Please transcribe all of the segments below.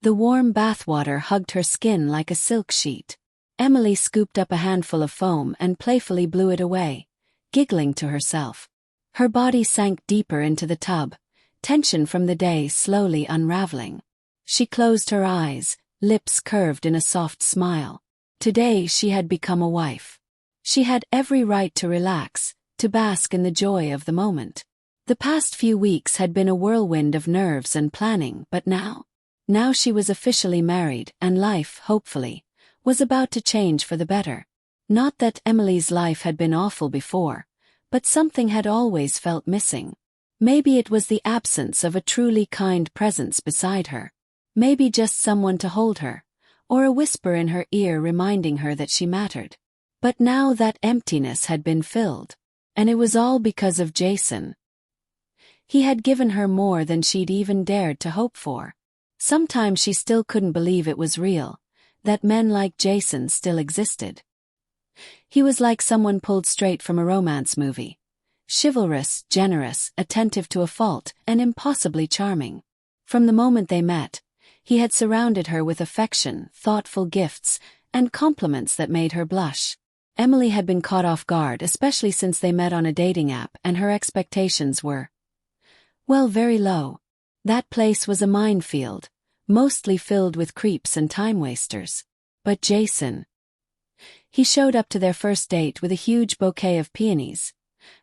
The warm bathwater hugged her skin like a silk sheet. Emily scooped up a handful of foam and playfully blew it away, giggling to herself. Her body sank deeper into the tub, tension from the day slowly unraveling. She closed her eyes, lips curved in a soft smile. Today she had become a wife. She had every right to relax, to bask in the joy of the moment. The past few weeks had been a whirlwind of nerves and planning, but now she was officially married, and life, hopefully, was about to change for the better. Not that Emily's life had been awful before, but something had always felt missing. Maybe it was the absence of a truly kind presence beside her. Maybe just someone to hold her, or a whisper in her ear reminding her that she mattered. But now that emptiness had been filled. And it was all because of Jason. He had given her more than she'd even dared to hope for. Sometimes she still couldn't believe it was real, that men like Jason still existed. He was like someone pulled straight from a romance movie. Chivalrous, generous, attentive to a fault, and impossibly charming. From the moment they met, he had surrounded her with affection, thoughtful gifts, and compliments that made her blush. Emily had been caught off guard, especially since they met on a dating app, and her expectations were, well, very low. That place was a minefield, mostly filled with creeps and time-wasters. But Jason. He showed up to their first date with a huge bouquet of peonies,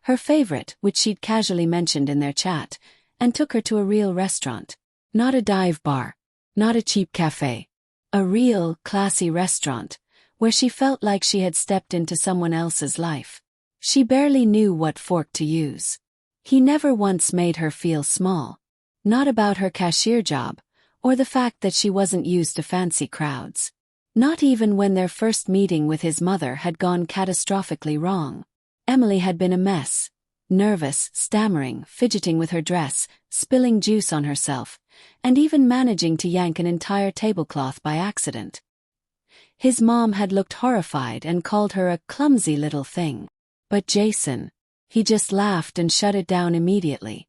her favorite, which she'd casually mentioned in their chat, and took her to a real restaurant. Not a dive bar, not a cheap cafe. A real, classy restaurant, where she felt like she had stepped into someone else's life. She barely knew what fork to use. He never once made her feel small. Not about her cashier job, or the fact that she wasn't used to fancy crowds. Not even when their first meeting with his mother had gone catastrophically wrong. Emily had been a mess. Nervous, stammering, fidgeting with her dress, spilling juice on herself, and even managing to yank an entire tablecloth by accident. His mom had looked horrified and called her a clumsy little thing. But Jason, he just laughed and shut it down immediately.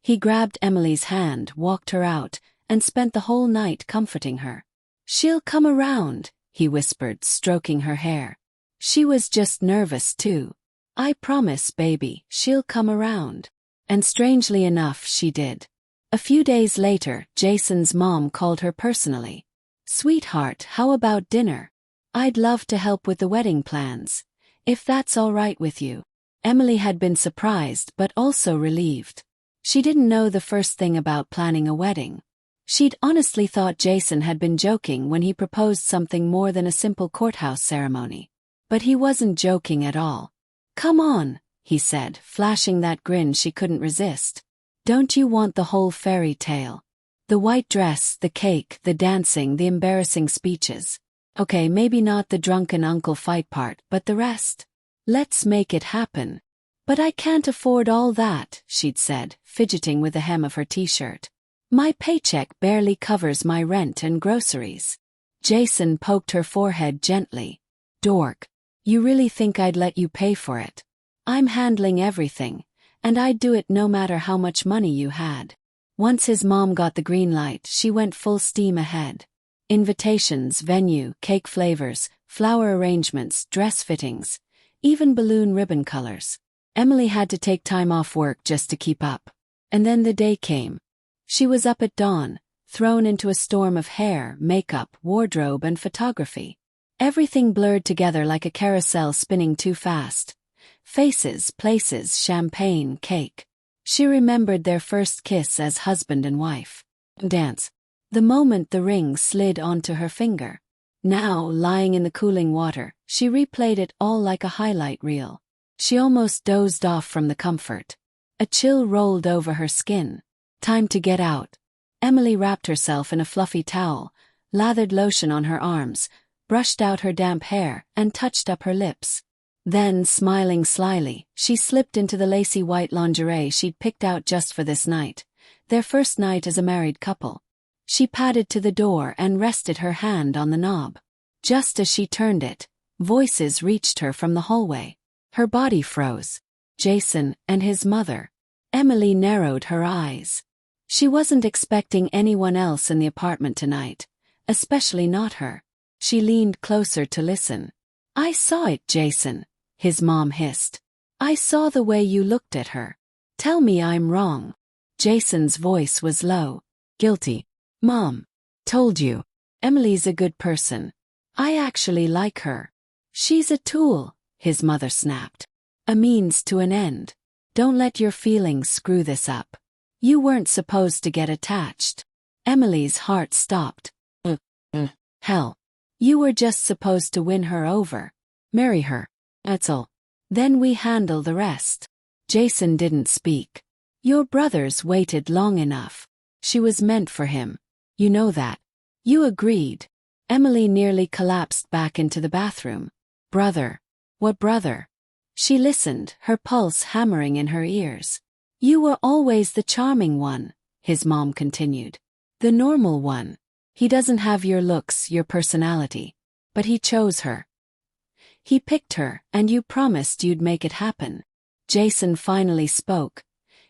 He grabbed Emily's hand, walked her out, and spent the whole night comforting her. "She'll come around," he whispered, stroking her hair. She was just nervous too. "I promise, baby, she'll come around." And strangely enough, she did. A few days later, Jason's mom called her personally. "Sweetheart, how about dinner? I'd love to help with the wedding plans, if that's all right with you." Emily had been surprised but also relieved. She didn't know the first thing about planning a wedding. She'd honestly thought Jason had been joking when he proposed something more than a simple courthouse ceremony. But he wasn't joking at all. "Come on," he said, flashing that grin she couldn't resist. "Don't you want the whole fairy tale? The white dress, the cake, the dancing, the embarrassing speeches. Okay, maybe not the drunken uncle fight part, but the rest? Let's make it happen." "But I can't afford all that," she'd said, fidgeting with the hem of her t-shirt. "My paycheck barely covers my rent and groceries." Jason poked her forehead gently. "Dork. You really think I'd let you pay for it? I'm handling everything, and I'd do it no matter how much money you had." Once his mom got the green light, she went full steam ahead. Invitations, venue, cake flavors, flower arrangements, dress fittings, even balloon ribbon colors. Emily had to take time off work just to keep up. And then the day came. She was up at dawn, thrown into a storm of hair, makeup, wardrobe, and photography. Everything blurred together like a carousel spinning too fast. Faces, places, champagne, cake. She remembered their first kiss as husband and wife. Dance. The moment the ring slid onto her finger. Now, lying in the cooling water, she replayed it all like a highlight reel. She almost dozed off from the comfort. A chill rolled over her skin. Time to get out. Emily wrapped herself in a fluffy towel, lathered lotion on her arms, brushed out her damp hair, and touched up her lips. Then, smiling slyly, she slipped into the lacy white lingerie she'd picked out just for this night, their first night as a married couple. She padded to the door and rested her hand on the knob. Just as she turned it, voices reached her from the hallway. Her body froze. Jason and his mother. Emily narrowed her eyes. She wasn't expecting anyone else in the apartment tonight, especially not her. She leaned closer to listen. "I saw it, Jason," his mom hissed. "I saw the way you looked at her. Tell me I'm wrong." Jason's voice was low. "Guilty. Mom. Told you. Emily's a good person. I actually like her." "She's a tool," his mother snapped. "A means to an end. Don't let your feelings screw this up. You weren't supposed to get attached." Emily's heart stopped. Hell. You were just supposed to win her over. Marry her. That's all. Then we handle the rest." Jason didn't speak. "Your brothers waited long enough. She was meant for him. You know that." "You agreed." Emily nearly collapsed back into the bathroom. "Brother. What brother?" She listened, her pulse hammering in her ears. "You were always the charming one," his mom continued. "The normal one. He doesn't have your looks, your personality. But he chose her. He picked her, and you promised you'd make it happen." Jason finally spoke,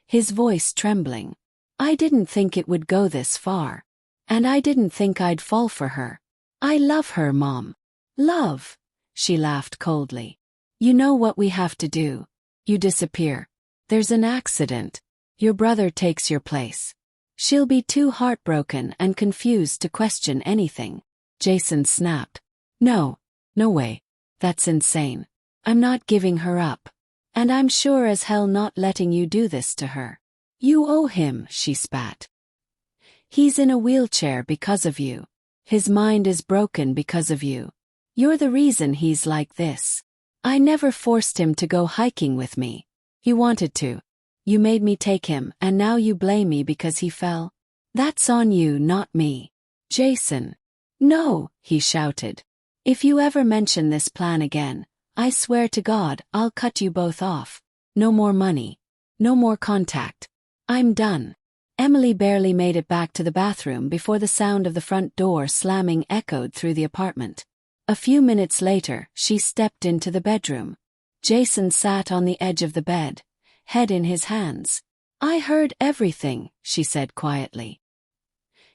his voice trembling. "I didn't think it would go this far. And I didn't think I'd fall for her. I love her, Mom." "Love?" She laughed coldly. "You know what we have to do. You disappear. There's an accident. Your brother takes your place. She'll be too heartbroken and confused to question anything." Jason snapped. "No. No way. That's insane. I'm not giving her up. And I'm sure as hell not letting you do this to her." "You owe him," she spat. "He's in a wheelchair because of you. His mind is broken because of you. You're the reason he's like this. I never forced him to go hiking with me. He wanted to. You made me take him, and now you blame me because he fell. That's on you, not me." "Jason." "No," he shouted. "If you ever mention this plan again, I swear to God I'll cut you both off. No more money. No more contact. I'm done." Emily barely made it back to the bathroom before the sound of the front door slamming echoed through the apartment. A few minutes later, she stepped into the bedroom. Jason sat on the edge of the bed, head in his hands. "I heard everything," she said quietly.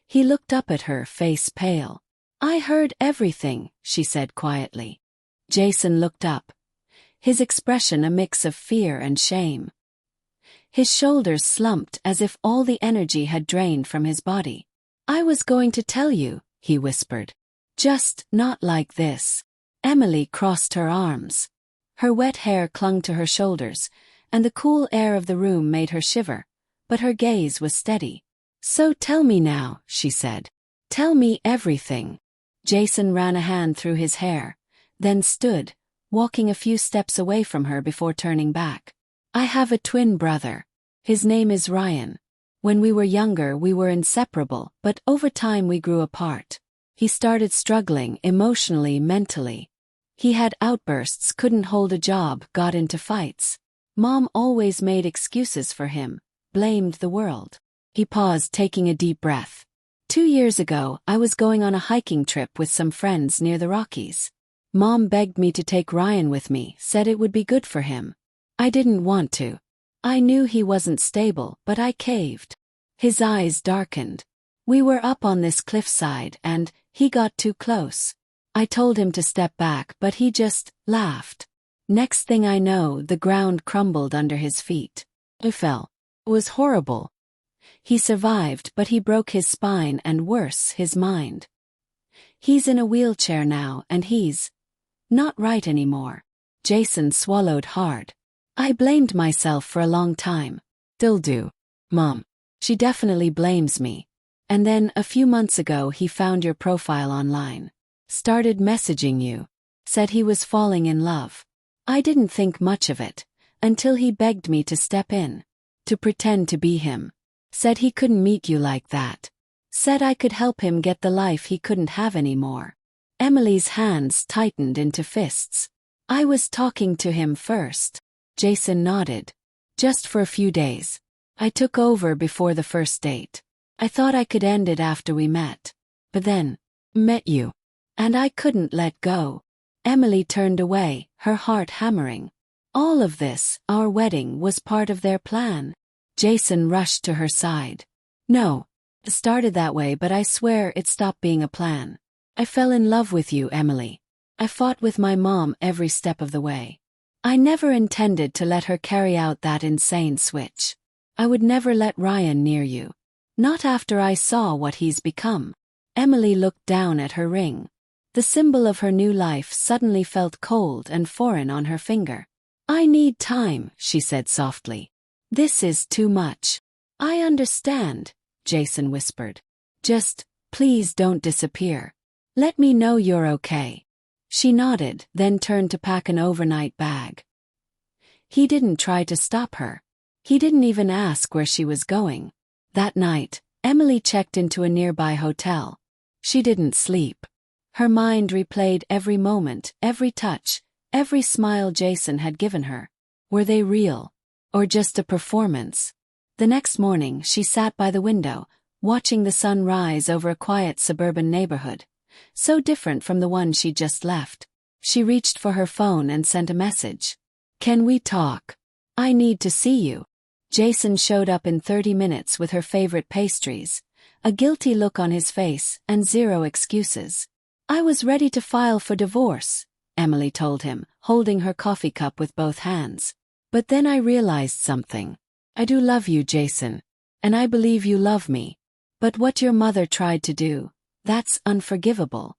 He looked up at her, face pale. "I heard everything," she said quietly. Jason looked up, his expression a mix of fear and shame. His shoulders slumped as if all the energy had drained from his body. "I was going to tell you," he whispered. "Just not like this." Emily crossed her arms. Her wet hair clung to her shoulders, and the cool air of the room made her shiver, but her gaze was steady. "So tell me now," she said. "Tell me everything." Jason ran a hand through his hair, then stood, walking a few steps away from her before turning back. "I have a twin brother. His name is Ryan. When we were younger we were inseparable, but over time we grew apart. He started struggling emotionally, mentally. He had outbursts, couldn't hold a job, got into fights. Mom always made excuses for him, blamed the world." He paused, taking a deep breath. 2 years ago, I was going on a hiking trip with some friends near the Rockies. Mom begged me to take Ryan with me, said it would be good for him. I didn't want to. I knew he wasn't stable, but I caved." His eyes darkened. "We were up on this cliffside and he got too close. I told him to step back, but he just laughed. Next thing I know, the ground crumbled under his feet. He fell. It was horrible. He survived, but he broke his spine and worse, his mind. He's in a wheelchair now and he's not right anymore." Jason swallowed hard. "I blamed myself for a long time. Still do. Mom. She definitely blames me. And then, a few months ago he found your profile online. Started messaging you. Said he was falling in love. I didn't think much of it, until he begged me to step in. To pretend to be him. Said he couldn't meet you like that. Said I could help him get the life he couldn't have anymore." Emily's hands tightened into fists. "I was talking to him first." Jason nodded. "Just for a few days. I took over before the first date. I thought I could end it after we met. But then, met you. And I couldn't let go." Emily turned away, her heart hammering. All of this, our wedding, was part of their plan. Jason rushed to her side. No. It started that way, but I swear it stopped being a plan. I fell in love with you, Emily. I fought with my mom every step of the way. I never intended to let her carry out that insane switch. I would never let Ryan near you. Not after I saw what he's become. Emily looked down at her ring. The symbol of her new life suddenly felt cold and foreign on her finger. I need time, she said softly. This is too much. I understand, Jason whispered. Just, please don't disappear. Let me know you're okay. She nodded, then turned to pack an overnight bag. He didn't try to stop her. He didn't even ask where she was going. That night, Emily checked into a nearby hotel. She didn't sleep. Her mind replayed every moment, every touch, every smile Jason had given her. Were they real? Or just a performance? The next morning, she sat by the window, watching the sun rise over a quiet suburban neighborhood. So different from the one she'd just left. She reached for her phone and sent a message. Can we talk? I need to see you. Jason showed up in 30 minutes with her favorite pastries, a guilty look on his face, and zero excuses. I was ready to file for divorce, Emily told him, holding her coffee cup with both hands. But then I realized something. I do love you, Jason. And I believe you love me. But what your mother tried to do, that's unforgivable.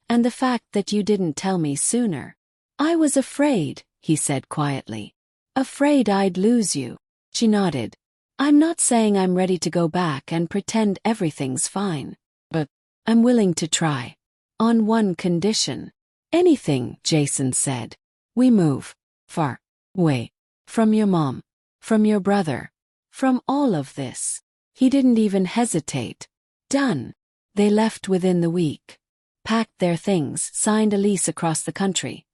And the fact that you didn't tell me sooner. I was afraid, he said quietly. Afraid I'd lose you. She nodded. I'm not saying I'm ready to go back and pretend everything's fine. But I'm willing to try. On one condition. Anything, Jason said. We move. Far. Away. From your mom. From your brother. From all of this. He didn't even hesitate. Done. They left within the week. Packed their things, signed a lease across the country.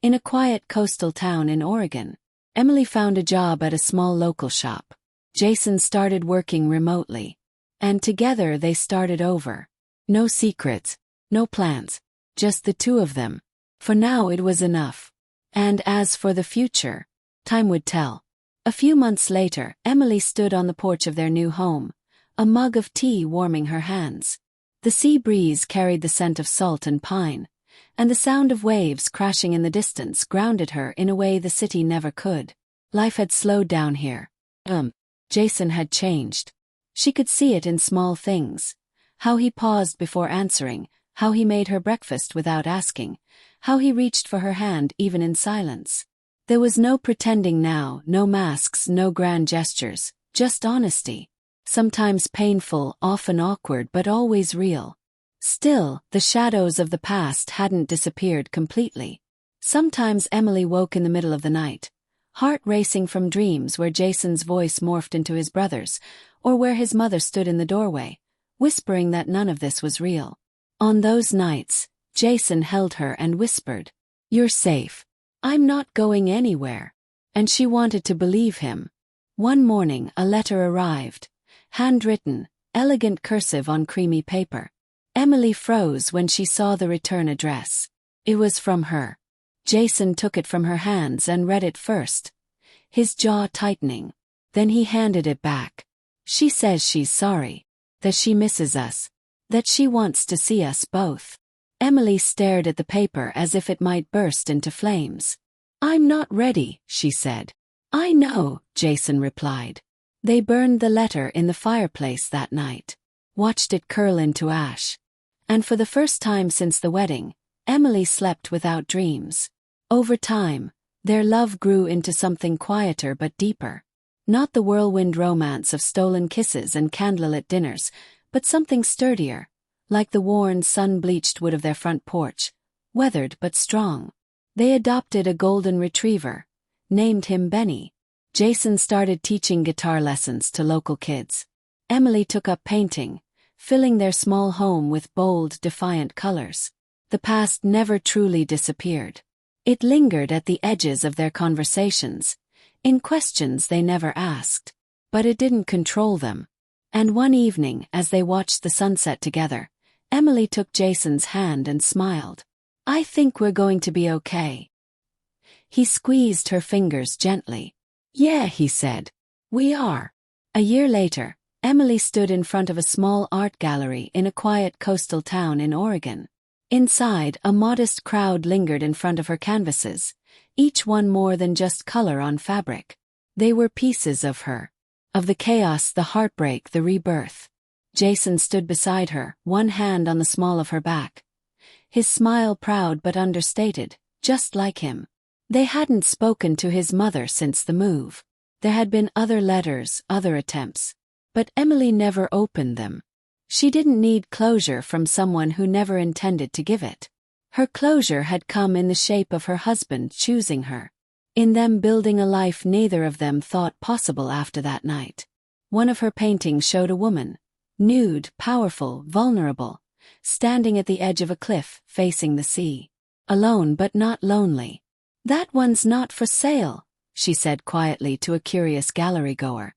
In a quiet coastal town in Oregon, Emily found a job at a small local shop. Jason started working remotely. And together they started over. No secrets, no plans, just the two of them. For now it was enough. And as for the future, time would tell. A few months later, Emily stood on the porch of their new home, a mug of tea warming her hands. The sea breeze carried the scent of salt and pine, and the sound of waves crashing in the distance grounded her in a way the city never could. Life had slowed down here. Jason had changed. She could see it in small things. How he paused before answering, how he made her breakfast without asking, how he reached for her hand even in silence. There was no pretending now, no masks, no grand gestures, just honesty. Sometimes painful, often awkward, but always real. Still, the shadows of the past hadn't disappeared completely. Sometimes Emily woke in the middle of the night, heart racing from dreams where Jason's voice morphed into his brother's, or where his mother stood in the doorway, whispering that none of this was real. On those nights, Jason held her and whispered, "You're safe. I'm not going anywhere." And she wanted to believe him. One morning a letter arrived. Handwritten, elegant cursive on creamy paper. Emily froze when she saw the return address. It was from her. Jason took it from her hands and read it first, his jaw tightening. Then he handed it back. She says she's sorry, that she misses us, that she wants to see us both. Emily stared at the paper as if it might burst into flames. I'm not ready, she said. I know, Jason replied. They burned the letter in the fireplace that night, watched it curl into ash. And for the first time since the wedding, Emily slept without dreams. Over time, their love grew into something quieter but deeper. Not the whirlwind romance of stolen kisses and candlelit dinners, but something sturdier, like the worn, sun-bleached wood of their front porch, weathered but strong. They adopted a golden retriever, named him Benny. Jason started teaching guitar lessons to local kids. Emily took up painting, filling their small home with bold, defiant colors. The past never truly disappeared. It lingered at the edges of their conversations, in questions they never asked. But it didn't control them. And one evening, as they watched the sunset together, Emily took Jason's hand and smiled. I think we're going to be okay. He squeezed her fingers gently. Yeah, he said. We are. A year later, Emily stood in front of a small art gallery in a quiet coastal town in Oregon. Inside, a modest crowd lingered in front of her canvases, each one more than just color on fabric. They were pieces of her. Of the chaos, the heartbreak, the rebirth. Jason stood beside her, one hand on the small of her back. His smile proud but understated, just like him. They hadn't spoken to his mother since the move. There had been other letters, other attempts. But Emily never opened them. She didn't need closure from someone who never intended to give it. Her closure had come in the shape of her husband choosing her. In them building a life neither of them thought possible after that night. One of her paintings showed a woman, nude, powerful, vulnerable, standing at the edge of a cliff, facing the sea. Alone but not lonely. "That one's not for sale," she said quietly to a curious gallery-goer.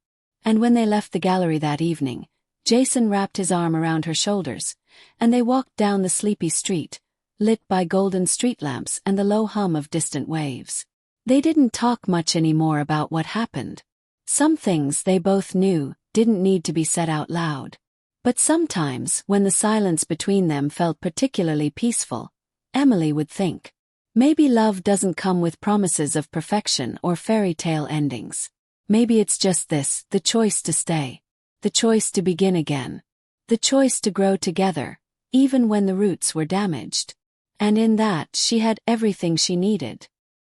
And when they left the gallery that evening, Jason wrapped his arm around her shoulders, and they walked down the sleepy street, lit by golden street lamps and the low hum of distant waves. They didn't talk much anymore about what happened. Some things they both knew didn't need to be said out loud. But sometimes, when the silence between them felt particularly peaceful, Emily would think, maybe love doesn't come with promises of perfection or fairy tale endings. Maybe it's just this, the choice to stay. The choice to begin again. The choice to grow together, even when the roots were damaged. And in that she had everything she needed.